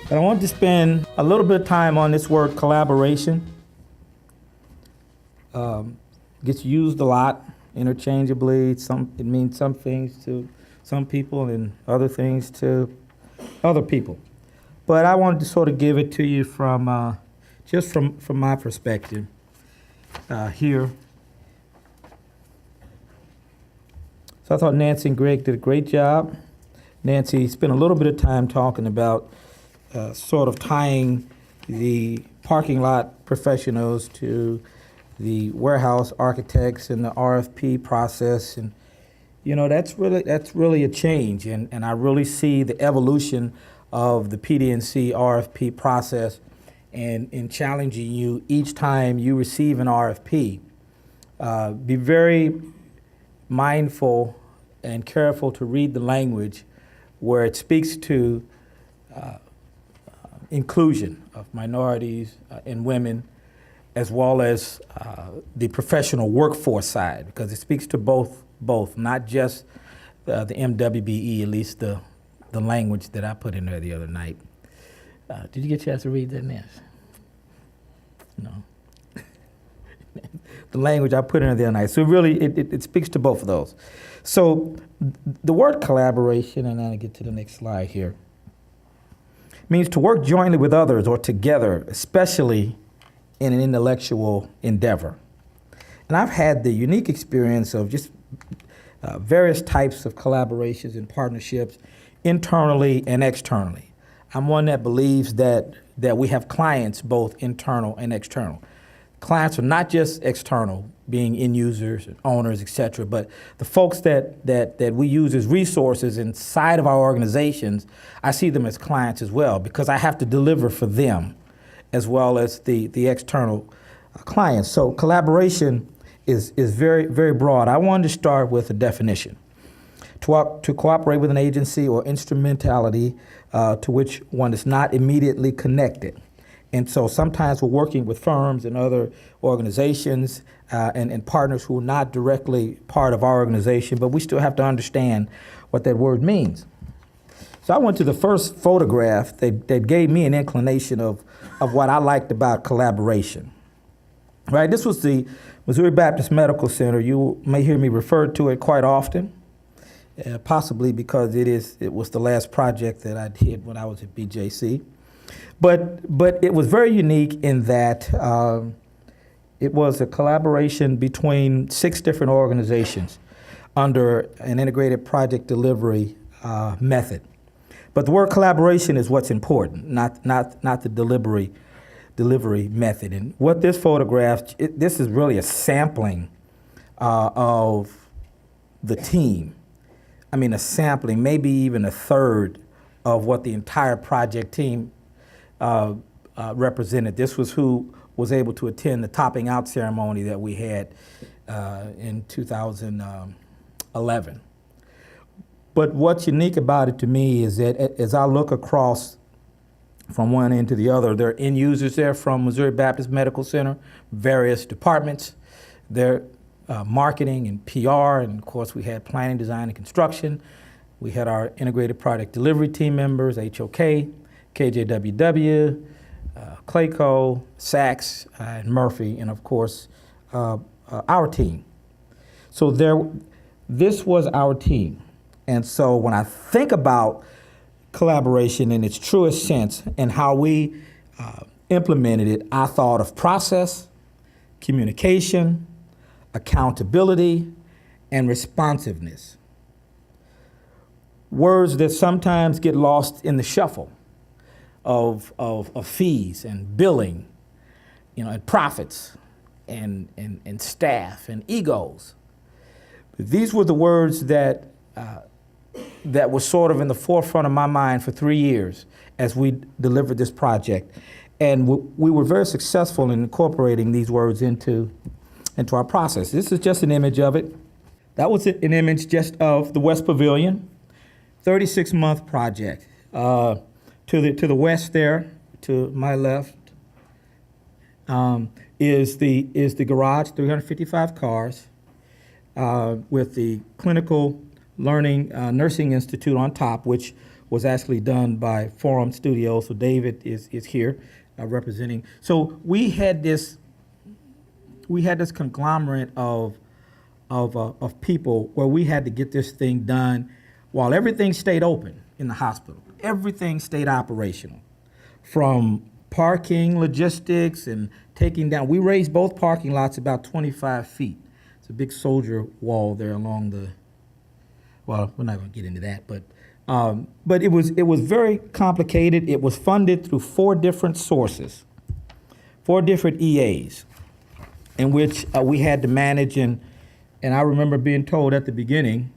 But I want to spend a little bit of time on this word collaboration. Gets used a lot interchangeably. It means some things to some people and other things to other people. But I wanted to sort of give it to you from just from my perspective here. So I thought Nancy and Greg did a great job. Nancy spent a little bit of time talking about sort of tying the parking lot professionals to the warehouse architects and the RFP process, and you know that's really a change, and I really see the evolution of the PD&C RFP process, and in challenging you each time you receive an RFP. Be very mindful and careful to read the language where it speaks to inclusion of minorities and women, as well as the professional workforce side, because it speaks to both, not just the MWBE, at least the language that I put in there the other night. Did you get a chance to read that, Nancy? No. The language I put in there the other night. So really, it speaks to both of those. So the word collaboration, and then I get to the next slide here, means to work jointly with others or together, especially in an intellectual endeavor. And I've had the unique experience of just various types of collaborations and partnerships internally and externally. I'm one that believes that we have clients both internal and external. Clients are not just external, being end users, owners, et cetera, but the folks that we use as resources inside of our organizations, I see them as clients as well, because I have to deliver for them as well as the external clients. So collaboration is very, very broad. I wanted to start with a definition. To cooperate with an agency or instrumentality to which one is not immediately connected. And so sometimes we're working with firms and other organizations and partners who are not directly part of our organization, but we still have to understand what that word means. So I went to the first photograph that gave me an inclination of what I liked about collaboration. Right, this was the Missouri Baptist Medical Center. You may hear me refer to it quite often, possibly because it was the last project that I did when I was at BJC. But it was very unique in that it was a collaboration between 6 different organizations under an integrated project delivery method. But the word collaboration is what's important, not the delivery method. And what this photograph, this is really a sampling of the team. I mean, a sampling, maybe even a third of what the entire project team represented. This was who was able to attend the topping out ceremony that we had in 2011. But what's unique about it to me is that as I look across from one end to the other, there are end users there from Missouri Baptist Medical Center, various departments. There marketing and PR, and of course we had planning, design, and construction. We had our integrated product delivery team members, HOK, KJWW, Clayco, Sachs, and Murphy, and of course our team. So this was our team. And so when I think about collaboration in its truest sense and how we implemented it, I thought of process, communication, accountability, and responsiveness. Words that sometimes get lost in the shuffle of fees and billing, and profits and staff and egos. But these were the words that were sort of in the forefront of my mind for 3 years as we delivered this project. And we were very successful in incorporating these words into our process. This is just an image of it. That was an image just of the West Pavilion, 36-month project. To the west there, to my left, is the garage, 355 cars, with the Clinical Learning Nursing Institute on top, which was actually done by Forum Studios. So David is here representing. So we had this conglomerate of people where we had to get this thing done while everything stayed open in the hospital. Everything stayed operational, from parking, logistics, and taking down. We raised both parking lots about 25 feet. It's a big soldier wall there along the. Well, we're not going to get into that, but it was very complicated. It was funded through 4 different sources, 4 different EAs, in which we had to manage. And I remember being told at the beginning,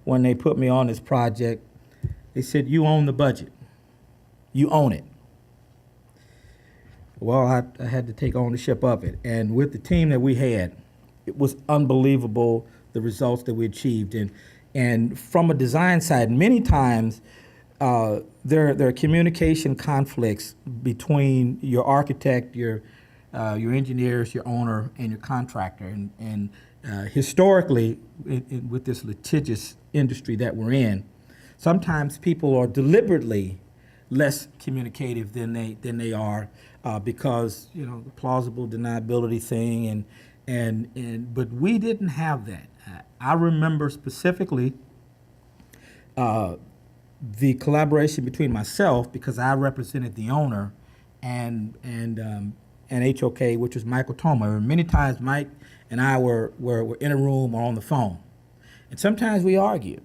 when they put me on this project, they said, "You own the budget. You own it." Well, I had to take ownership of it. And with the team that we had, it was unbelievable, the results that we achieved. And from a design side, many times there are communication conflicts between your architect, your engineers, your owner, and your contractor. And historically, with this litigious industry that we're in, sometimes people are deliberately less communicative than they are because the plausible deniability thing but we didn't have that. I remember specifically the collaboration between myself, because I represented the owner, and HOK, which was Michael Toma. Many times Mike and I were in a room or on the phone, and sometimes we argued,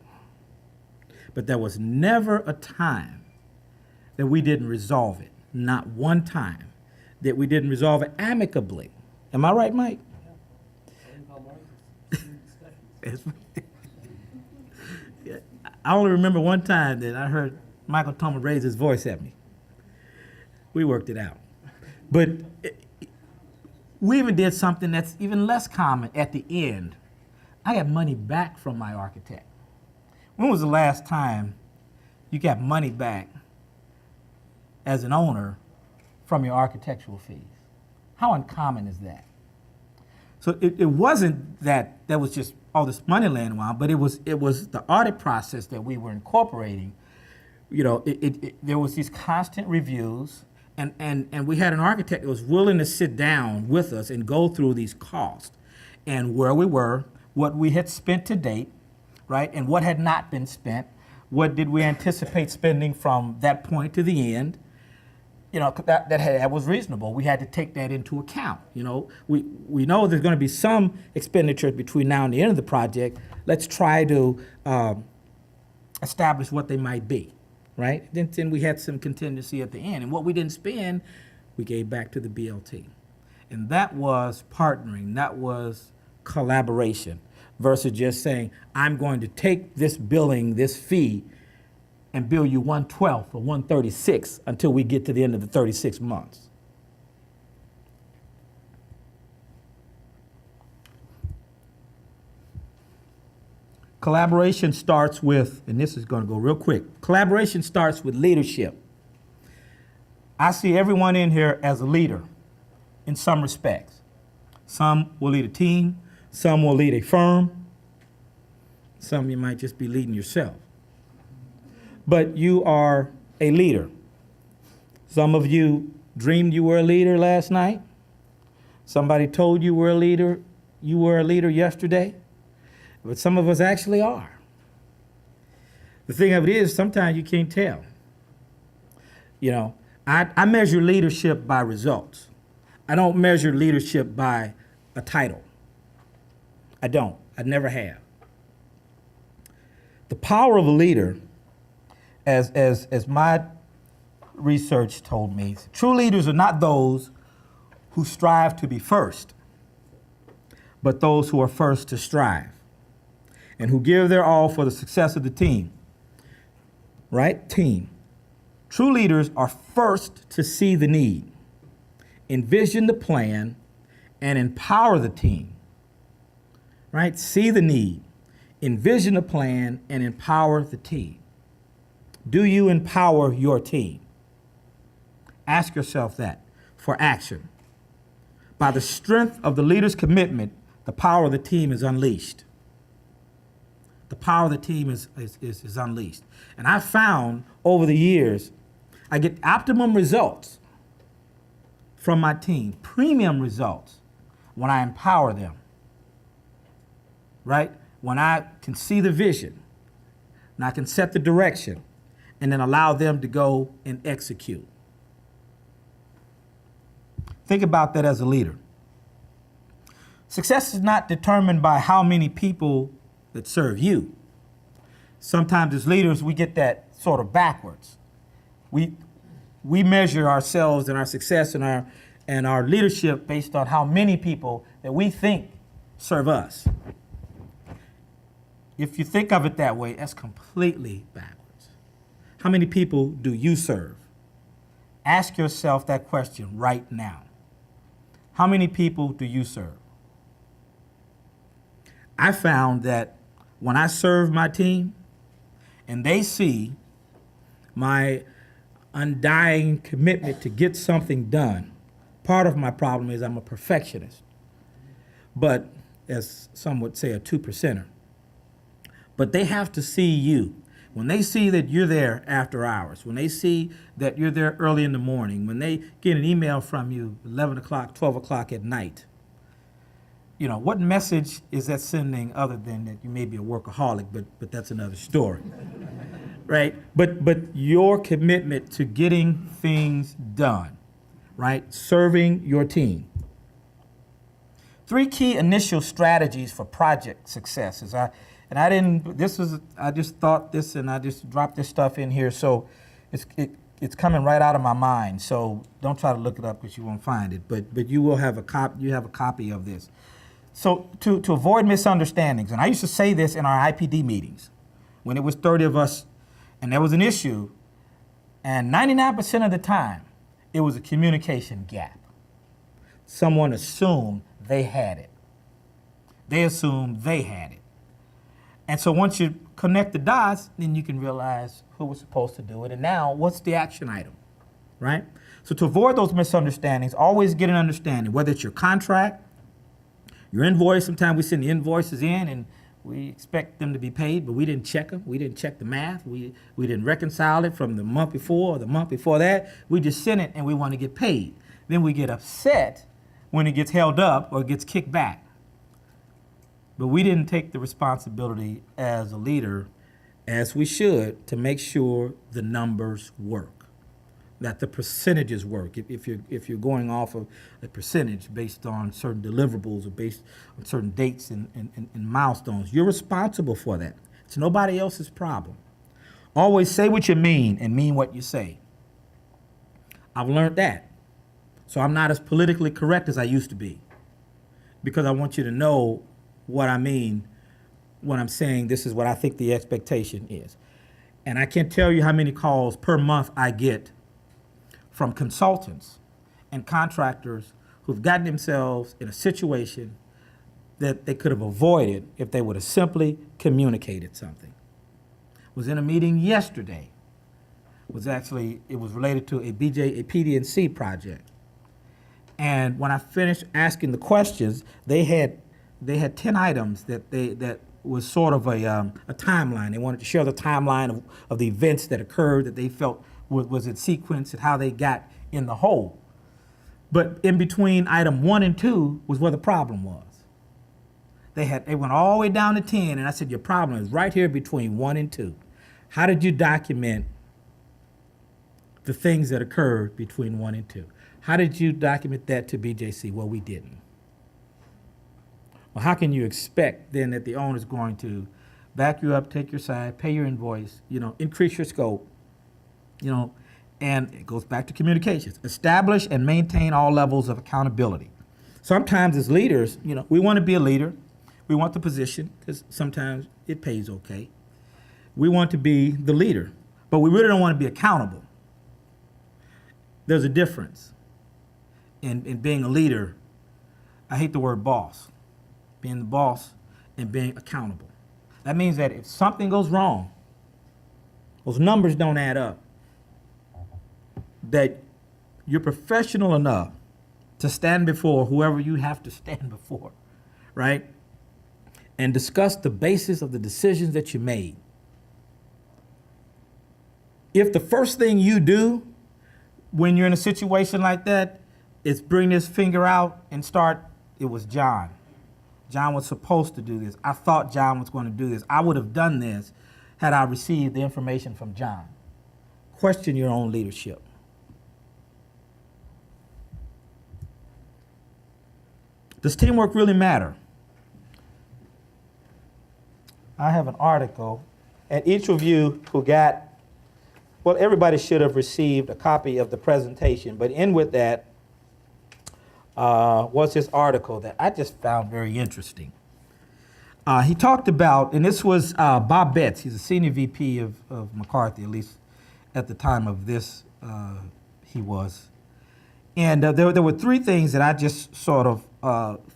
but there was never a time that we didn't resolve it. Not one time that we didn't resolve it amicably. Am I right, Mike? Yeah. I only remember one time that I heard Michael Toma raise his voice at me. We worked it out. But we even did something that's even less common at the end. I got money back from my architect. When was the last time you got money back as an owner from your architectural fees? How uncommon is that? So it wasn't that there was just all this money laying around, but it was the audit process that we were incorporating. There was these constant reviews, and we had an architect that was willing to sit down with us and go through these costs and where we were, what we had spent to date, right, and what had not been spent, what did we anticipate spending from that point to the end. That was reasonable. We had to take that into account. We know there's going to be some expenditures between now and the end of the project. Let's try to establish what they might be, right? Then we had some contingency at the end. And what we didn't spend, we gave back to the BLT. And that was partnering. That was collaboration versus just saying, I'm going to take this billing, this fee, and bill you 1/12 or 1/36 until we get to the end of the 36 months. Collaboration starts with, and this is going to go real quick, collaboration starts with leadership. I see everyone in here as a leader in some respects. Some will lead a team, some will lead a firm, some you might just be leading yourself. But you are a leader. Some of you dreamed you were a leader last night. Somebody told you were a leader. You were a leader yesterday. But some of us actually are. The thing of it is, sometimes you can't tell. I measure leadership by results. I don't measure leadership by a title. I don't. I never have. The power of a leader, as my research told me, true leaders are not those who strive to be first, but those who are first to strive and who give their all for the success of the team. Right? Team. True leaders are first to see the need, envision the plan, and empower the team. Right? See the need, envision the plan, and empower the team. Do you empower your team? Ask yourself that for action. By the strength of the leader's commitment, the power of the team is unleashed. the power of the team is unleashed. And I found over the years, I get optimum results from my team, premium results, when I empower them, right? When I can see the vision, and I can set the direction, and then allow them to go and execute. Think about that as a leader. Success is not determined by how many people that serve you. Sometimes as leaders, we get that sort of backwards. We measure ourselves and our success and our leadership based on how many people that we think serve us. If you think of it that way, that's completely backwards. How many people do you serve? Ask yourself that question right now. How many people do you serve? I found that when I serve my team and they see my undying commitment to get something done, part of my problem is I'm a perfectionist, but as some would say, a 2%er. But they have to see you. When they see that you're there after hours, when they see that you're there early in the morning, when they get an email from you 11 o'clock, 12 o'clock at night, you know, what message is that sending other than that you may be a workaholic, but that's another story, right? But your commitment to getting things done, right? Serving your team. 3 key initial strategies for project success. I just thought this and I just dropped this stuff in here, so it's coming right out of my mind. So don't try to look it up because you won't find it. But you will have a copy of this. So to avoid misunderstandings, and I used to say this in our IPD meetings when it was 30 of us and there was an issue, and 99% of the time it was a communication gap. Someone assumed they had it. They assumed they had it. And so once you connect the dots, then you can realize who was supposed to do it. And now, what's the action item, right? So to avoid those misunderstandings, always get an understanding, whether it's your contract, your invoice. Sometimes we send the invoices in and we expect them to be paid, but we didn't check them. We didn't check the math. We didn't reconcile it from the month before or the month before that. We just sent it and we want to get paid. Then we get upset when it gets held up or gets kicked back. But we didn't take the responsibility as a leader, as we should, to make sure the numbers work, that the percentages work. If you're going off of a percentage based on certain deliverables or based on certain dates and milestones, you're responsible for that. It's nobody else's problem. Always say what you mean and mean what you say. I've learned that. So I'm not as politically correct as I used to be, because I want you to know what I mean when I'm saying this is what I think the expectation is. And I can't tell you how many calls per month I get from consultants and contractors who've gotten themselves in a situation that they could have avoided if they would have simply communicated something. Was in a meeting yesterday. It was related to a PD&C project. And when I finished asking the questions, they had 10 items that was sort of a timeline. They wanted to share the timeline of the events that occurred that they felt was in sequence and how they got in the whole. But in between item 1 and 2 was where the problem was. They went all the way down to 10, and I said, your problem is right here between 1 and 2. How did you document the things that occurred between 1 and 2? How did you document that to BJC? Well, we didn't. Well, how can you expect then that the owner's going to back you up, take your side, pay your invoice, increase your scope, and it goes back to communications. Establish and maintain all levels of accountability. Sometimes as leaders, we want to be a leader. We want the position because sometimes it pays okay. We want to be the leader, but we really don't want to be accountable. There's a difference in being a leader. I hate the word boss. Being the boss and being accountable. That means that if something goes wrong, those numbers don't add up, that you're professional enough to stand before whoever you have to stand before, right? and discuss the basis of the decisions that you made. If the first thing you do when you're in a situation like that is bring this finger out and start, it was John. John was supposed to do this. I thought John was going to do this. I would have done this had I received the information from John. Question your own leadership. Does teamwork really matter? I have an article, and each of you who got, well, everybody should have received a copy of the presentation, but in with that was this article that I just found very interesting. He talked about, and this was Bob Betts, he's a senior VP of McCarthy, at least at the time of this he was. And there were three things that I just sort of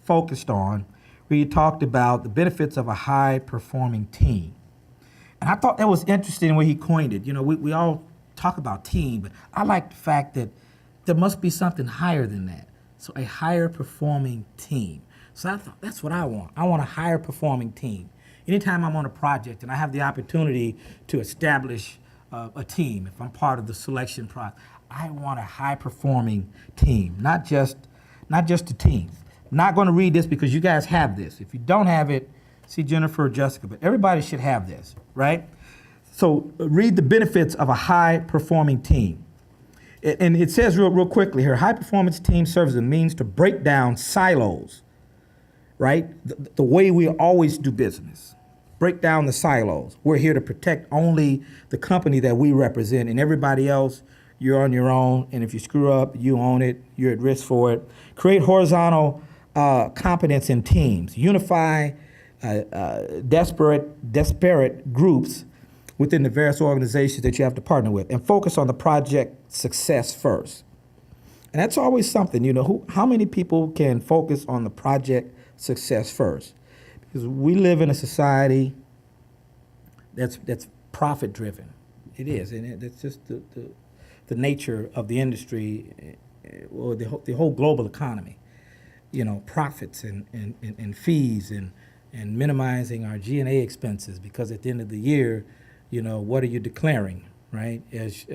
focused on, where he talked about the benefits of a high-performing team. And I thought that was interesting when he coined it. You know, we all talk about team, but I like the fact that there must be something higher than that. So a higher performing team. So I thought, that's what I want. I want a higher performing team. Anytime I'm on a project and I have the opportunity to establish a team, if I'm part of the selection process, I want a high performing team, not just a team. I'm not going to read this because you guys have this. If you don't have it, see Jennifer or Jessica, but everybody should have this, right? So read the benefits of a high-performing team. And it says real quickly here, high-performance team serves as a means to break down silos, right? The way we always do business. Break down the silos. We're here to protect only the company that we represent, and everybody else, you're on your own, and if you screw up, you own it, you're at risk for it. Create horizontal competence in teams. Unify disparate groups within the various organizations that you have to partner with, and focus on the project success first. And that's always something, you know, how many people can focus on the project success first? Because we live in a society that's profit driven. It is, and it's just the nature of the industry, or the whole global economy. You know, profits and fees and minimizing our G&A expenses, because at the end of the year, you know, what are you declaring, right, as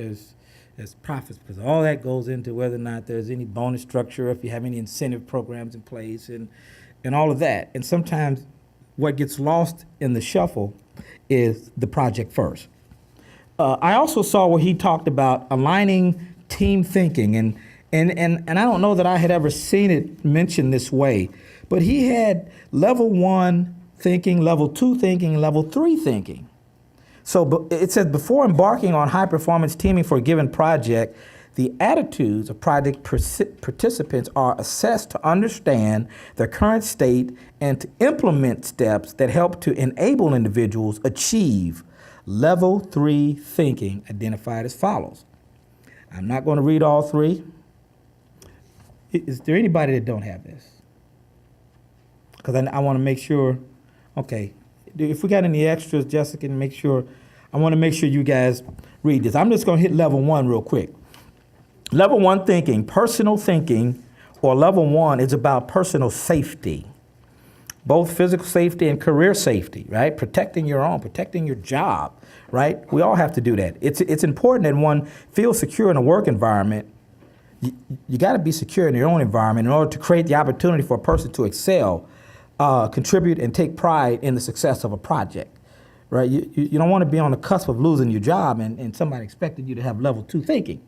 profits? Because all that goes into whether or not there's any bonus structure, if you have any incentive programs in place, and all of that. And sometimes what gets lost in the shuffle is the project first. I also saw where he talked about aligning team thinking, and I don't know that I had ever seen it mentioned this way, but he had level 1 thinking, level 2 thinking, and level 3 thinking. So it says, before embarking on high-performance teaming for a given project, the attitudes of project participants are assessed to understand their current state and to implement steps that help to enable individuals achieve level 3 thinking, identified as follows. I'm not going to read all three. Is there anybody that don't have this? Because I want to make sure, okay, if we got any extras, Jessica, make sure, I want to make sure you guys read this. I'm just going to hit level 1 real quick. Level 1 thinking, personal thinking, or level 1 is about personal safety, both physical safety and career safety, right? Protecting your own, protecting your job, right? We all have to do that. It's important that one feels secure in a work environment. You got to be secure in your own environment in order to create the opportunity for a person to excel, contribute, and take pride in the success of a project, right? You don't want to be on the cusp of losing your job and somebody expected you to have level 2 thinking.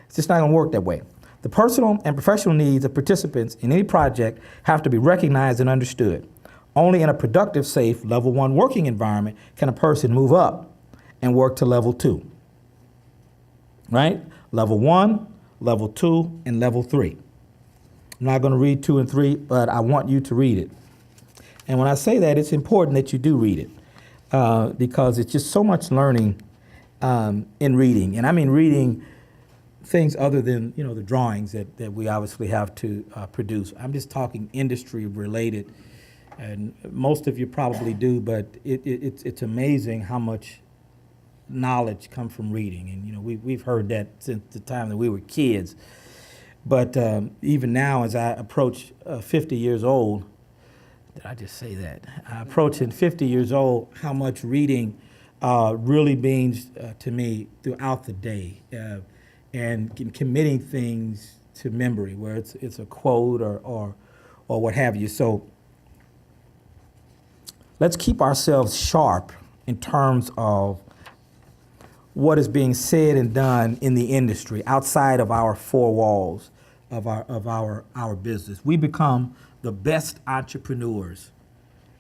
It's just not going to work that way. The personal and professional needs of participants in any project have to be recognized and understood. Only in a productive, safe, level 1 working environment can a person move up and work to level 2, right? Level 1, level 2, and level 3. I'm not going to read 2 and 3, but I want you to read it. And when I say that, it's important that you do read it, because it's just so much learning in reading. And I mean reading things other than, you know, the drawings that we obviously have to produce. I'm just talking industry related, and most of you probably do, but it's amazing how much knowledge comes from reading. And, you know, we've heard that since the time that we were kids. But even now, as I approach 50 years old, did I just say that? Approaching 50 years old, how much reading really means to me throughout the day, and committing things to memory, where it's a quote or what have you. So let's keep ourselves sharp in terms of what is being said and done in the industry outside of our four walls of our business. We become the best entrepreneurs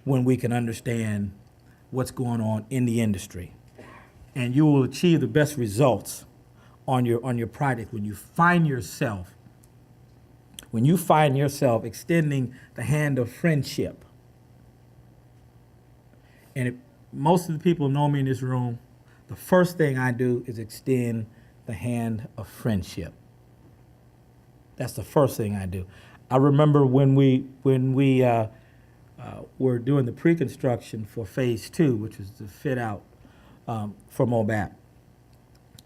when we can understand what's going on in the industry. And you will achieve the best results on your project when you find yourself extending the hand of friendship. And if most of the people know me in this room, the first thing I do is extend the hand of friendship. That's the first thing I do. I remember when we were doing the pre-construction for phase 2, which was the fit out for MOBAP.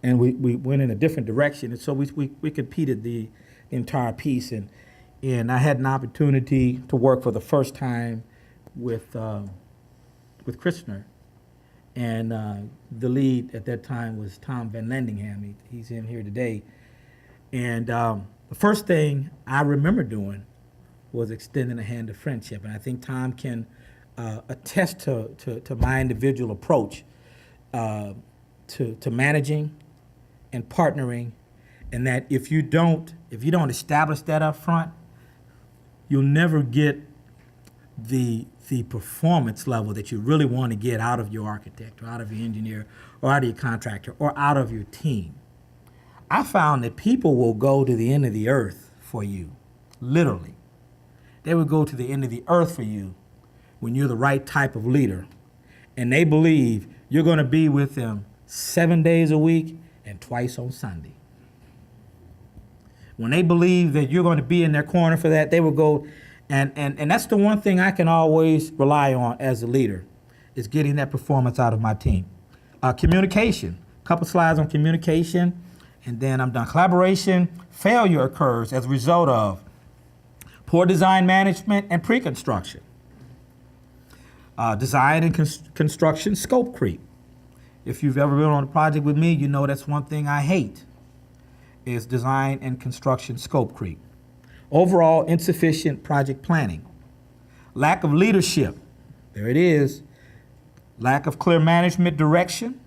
And we went in a different direction, and so we competed the entire piece. And I had an opportunity to work for the first time with Krishner. And the lead at that time was Tom Van Lendingham. He's in here today. And the first thing I remember doing was extending a hand of friendship. And I think Tom can attest to my individual approach to managing and partnering, and that if you don't establish that up front, you'll never get the performance level that you really want to get out of your architect or out of your engineer or out of your contractor or out of your team. I found that people will go to the end of the earth for you, literally. They would go to the end of the earth for you when you're the right type of leader, and they believe you're going to be with them 7 days a week and twice on Sunday. When they believe that you're going to be in their corner for that, they will go. And that's the one thing I can always rely on as a leader, is getting that performance out of my team. Communication, a couple slides on communication, and then I'm done. Collaboration failure occurs as a result of poor design management and pre-construction. Design and construction scope creep. If you've ever been on a project with me, you know that's one thing I hate, is design and construction scope creep. Overall, insufficient project planning. Lack of leadership. There it is. Lack of clear management direction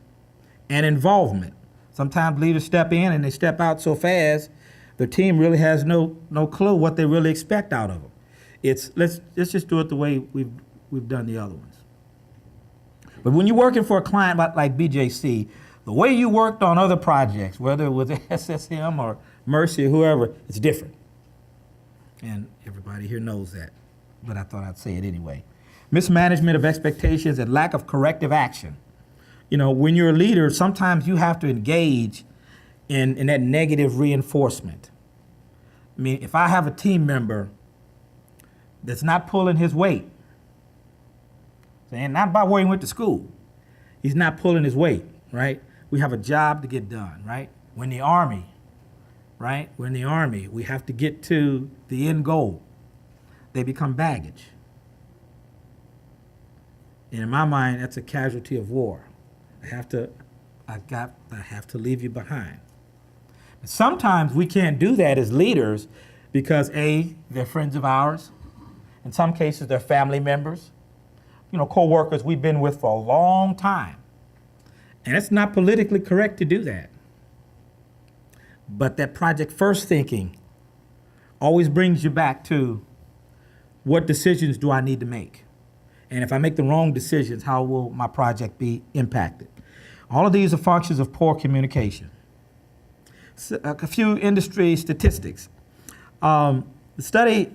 and involvement. Sometimes leaders step in and they step out so fast, the team really has no clue what they really expect out of them. It's let's just do it the way we've done the other ones. But when you're working for a client like BJC, the way you worked on other projects, whether it was SSM or Mercy or whoever, it's different. And everybody here knows that, but I thought I'd say it anyway. Mismanagement of expectations and lack of corrective action. You know, when you're a leader, sometimes you have to engage in that negative reinforcement. I mean, if I have a team member that's not pulling his weight, and not by where he went to school, he's not pulling his weight, right? We have a job to get done, right? We're in the Army, right? We're in the Army. We have to get to the end goal. They become baggage. And in my mind, that's a casualty of war. I have to leave you behind. But sometimes we can't do that as leaders because A, they're friends of ours. In some cases, they're family members. You know, co-workers we've been with for a long time. And it's not politically correct to do that. But that project first thinking always brings you back to, what decisions do I need to make? And if I make the wrong decisions, how will my project be impacted? All of these are functions of poor communication. So, a few industry statistics. A study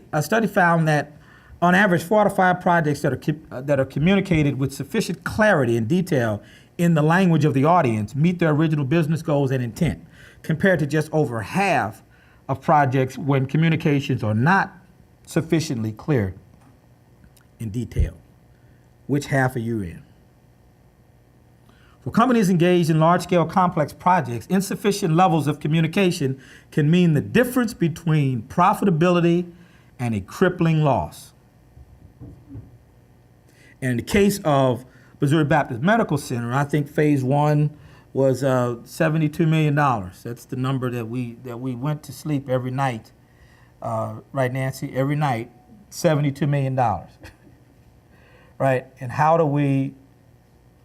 found that on average, 4 out of 5 projects that are communicated with sufficient clarity and detail in the language of the audience meet their original business goals and intent, compared to just over half of projects when communications are not sufficiently clear in detail. Which half are you in? For companies engaged in large-scale complex projects, insufficient levels of communication can mean the difference between profitability and a crippling loss. And in the case of Missouri Baptist Medical Center, I think phase one was $72 million. That's the number that we went to sleep every night. Right, Nancy? Every night, $72 million. Right? And how do we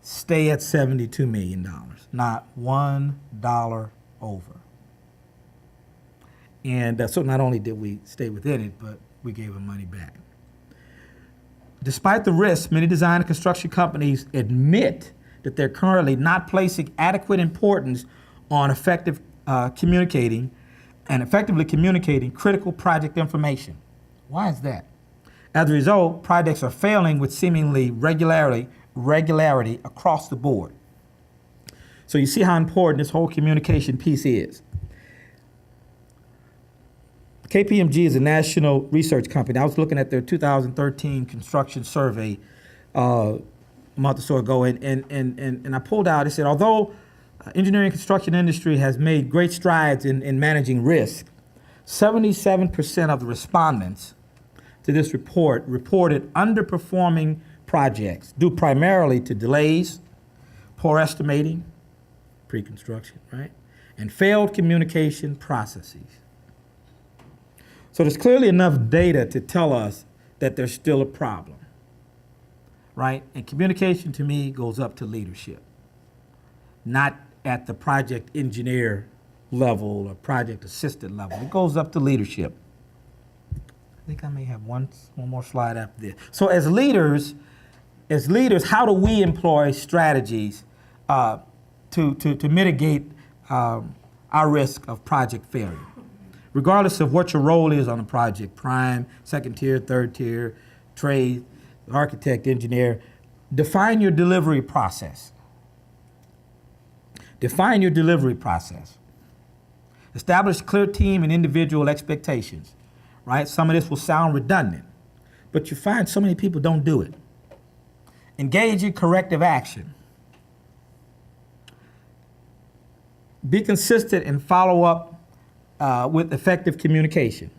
stay at $72 million? Not $1 over. And so not only did we stay within it, but we gave them money back. Despite the risks, many design and construction companies admit that they're currently not placing adequate importance on effectively communicating critical project information. Why is that? As a result, projects are failing with seemingly regularity across the board. So you see how important this whole communication piece is. KPMG is a national research company. I was looking at their 2013 construction survey a month or so ago, and I pulled out, it said, although engineering and construction industry has made great strides in managing risk, 77% of the respondents to this report reported underperforming projects due primarily to delays, poor estimating, pre-construction, right, and failed communication processes. So there's clearly enough data to tell us that there's still a problem, right? And communication to me goes up to leadership, not at the project engineer level or project assistant level. It goes up to leadership. I think I may have one more slide after this. So as leaders, how do we employ strategies to mitigate our risk of project failure? Regardless of what your role is on a project, prime, second tier, third tier, trade, architect, engineer, define your delivery process. Define your delivery process. Establish clear team and individual expectations, right? Some of this will sound redundant, but you find so many people don't do it. Engage in corrective action. Be consistent and follow up with effective communication.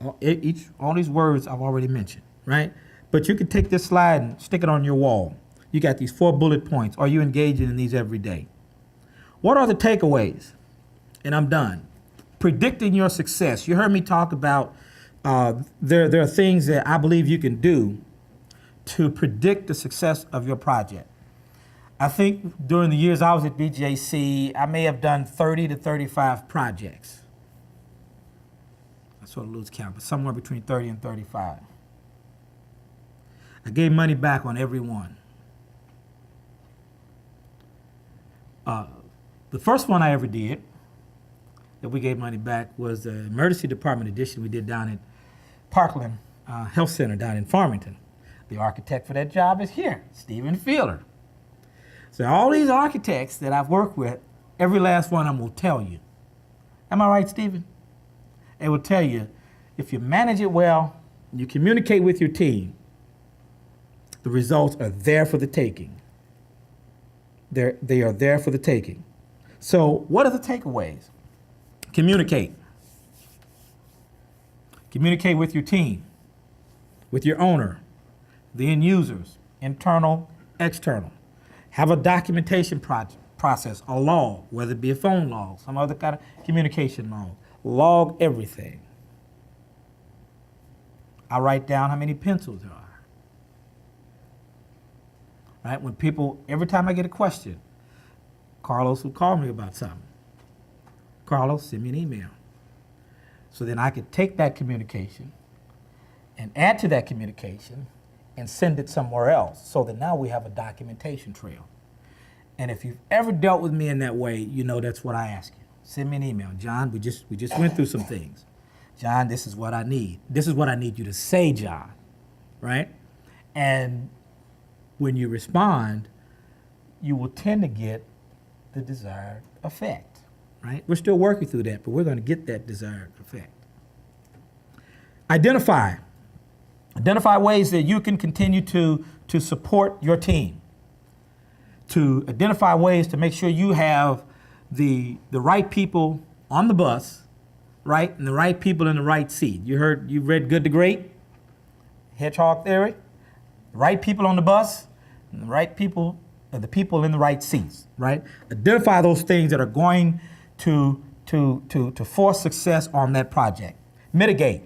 All these words I've already mentioned, right? But you can take this slide and stick it on your wall. You got these 4 bullet points. Are you engaging in these every day? What are the takeaways? And I'm done. Predicting your success. You heard me talk about there are things that I believe you can do to predict the success of your project. I think during the years I was at BJC, I may have done 30 to 35 projects. I sort of lose count, but somewhere between 30 and 35. I gave money back on every one. The first one I ever did that we gave money back was the emergency department addition we did down at Parkland Health Center down in Farmington. The architect for that job is here, Stephen Fielder. So all these architects that I've worked with, every last one of them will tell you. Am I right, Stephen? It will tell you, if you manage it well, you communicate with your team, the results are there for the taking. They are there for the taking. So what are the takeaways? Communicate. Communicate with your team, with your owner, the end users, internal, external. Have a documentation process, a log, whether it be a phone log, some other kind of communication log. Log everything. I write down how many pencils there are. Right? When people, every time I get a question, Carlos will call me about something. Carlos, send me an email. So then I could take that communication and add to that communication and send it somewhere else so that now we have a documentation trail. And if you've ever dealt with me in that way, you know that's what I ask you. Send me an email. John, we just went through some things. John, this is what I need. This is what I need you to say, John, right? And when you respond, you will tend to get the desired effect, right? We're still working through that, but we're going to get that desired effect. Identify. Identify ways that you can continue to support your team. To identify ways to make sure you have the right people on the bus, right? And the right people in the right seat. You read Good to Great? Hedgehog theory? The right people on the bus, and the right people, and the people in the right seats, right? Identify those things that are going to force success on that project. Mitigate.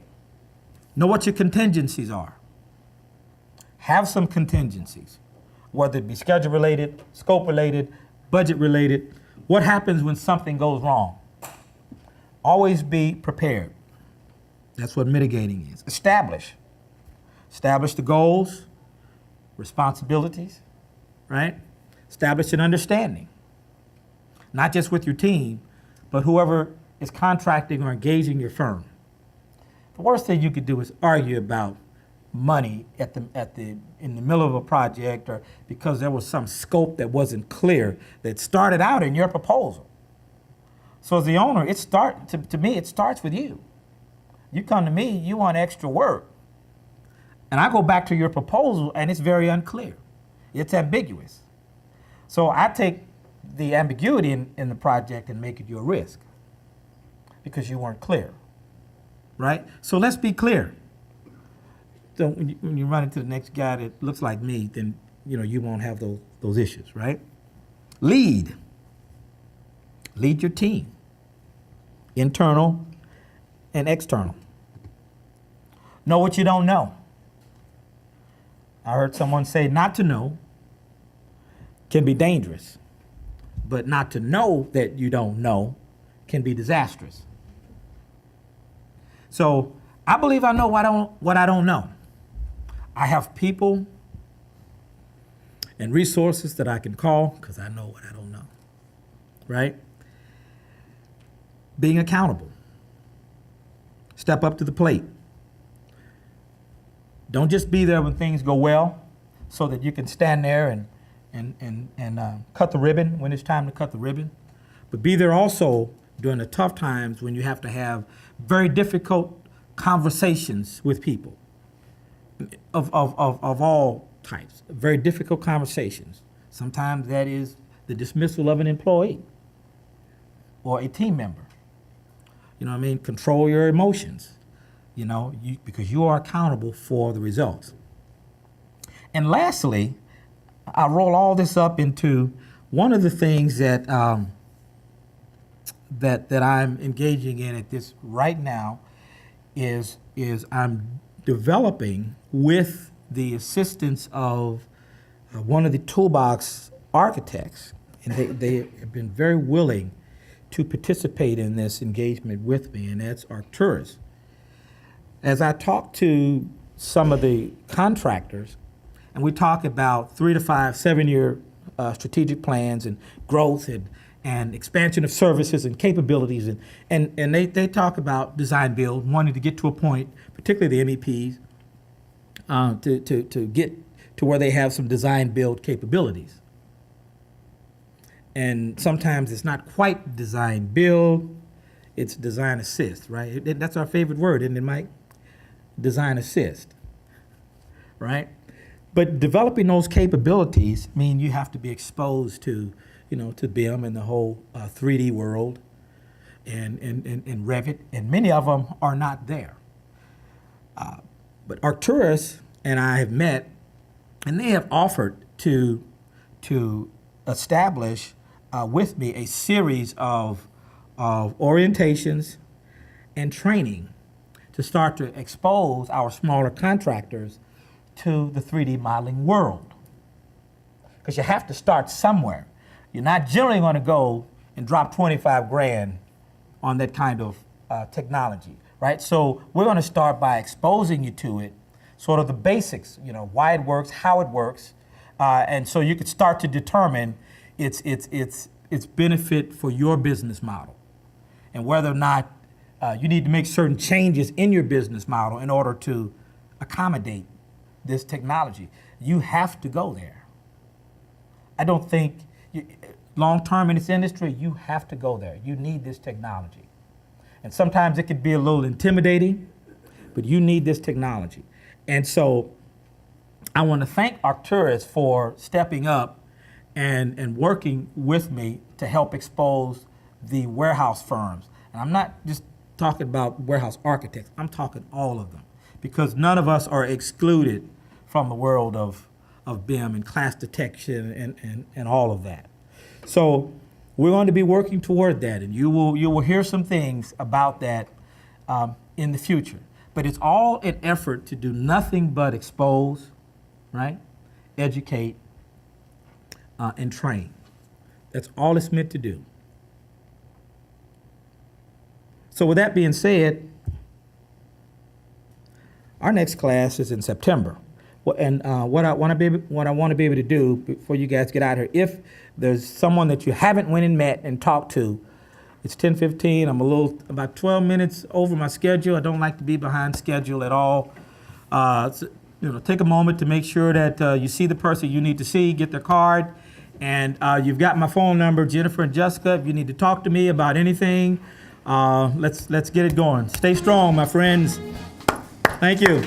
Know what your contingencies are. Have some contingencies, whether it be schedule related, scope related, budget related. What happens when something goes wrong? Always be prepared. That's what mitigating is. Establish. Establish the goals, responsibilities, right? Establish an understanding, not just with your team, but whoever is contracting or engaging your firm. The worst thing you could do is argue about money in the middle of a project, or because there was some scope that wasn't clear that started out in your proposal. So as the owner, to me, it starts with you. You come to me, you want extra work. And I go back to your proposal and it's very unclear. It's ambiguous. So I take the ambiguity in the project and make it your risk because you weren't clear, right? So let's be clear. So when you run into the next guy that looks like me, then you won't have those issues, right? Lead. Lead your team, internal and external. Know what you don't know. I heard someone say not to know can be dangerous, but not to know that you don't know can be disastrous. So I believe I know what I don't know. I have people and resources that I can call because I know what I don't know, right? Being accountable. Step up to the plate. Don't just be there when things go well so that you can stand there and cut the ribbon when it's time to cut the ribbon. But be there also during the tough times when you have to have very difficult conversations with people of all types, very difficult conversations. Sometimes that is the dismissal of an employee or a team member. Control your emotions, because you are accountable for the results. And lastly, I roll all this up into one of the things that that I'm engaging in at this right now is I'm developing with the assistance of one of the toolbox architects, and they have been very willing to participate in this engagement with me, and that's Arcturus. As I talk to some of the contractors, and we talk about 3 to 5, 7-year strategic plans and growth and expansion of services and capabilities, and they talk about design build, wanting to get to a point, particularly the MEPs, to get to where they have some design build capabilities. And sometimes it's not quite design build, it's design assist, right? That's our favorite word, isn't it, Mike? Design assist, right? But developing those capabilities mean you have to be exposed to, to BIM and the whole 3D world and Revit, and many of them are not there. But Arcturus and I have met, and they have offered to establish with me a series of orientations and training to start to expose our smaller contractors to the 3D modeling world. Because you have to start somewhere. You're not generally going to go and drop 25 grand on that kind of technology, right? So we're going to start by exposing you to it, sort of the basics, why it works, how it works, and so you could start to determine its benefit for your business model, and whether or not you need to make certain changes in your business model in order to accommodate this technology. You have to go there. I don't think, long-term in this industry, you have to go there. You need this technology. And sometimes it can be a little intimidating, but you need this technology. And so I want to thank Arcturus for stepping up and working with me to help expose the warehouse firms. And I'm not just talking about warehouse architects, I'm talking all of them, because none of us are excluded from the world of BIM and class detection and all of that. So we're going to be working toward that, and you will hear some things about that in the future. But it's all an effort to do nothing but expose, right, educate, and train. That's all it's meant to do. So with that being said, our next class is in September. And what I want to be able to do before you guys get out here, if there's someone that you haven't went and met and talked to, it's 10:15. I'm about 12 minutes over my schedule. I don't like to be behind schedule at all. Take a moment to make sure that you see the person you need to see, get their card, and you've got my phone number, Jennifer and Jessica. If you need to talk to me about anything, let's get it going. Stay strong, my friends. Thank you.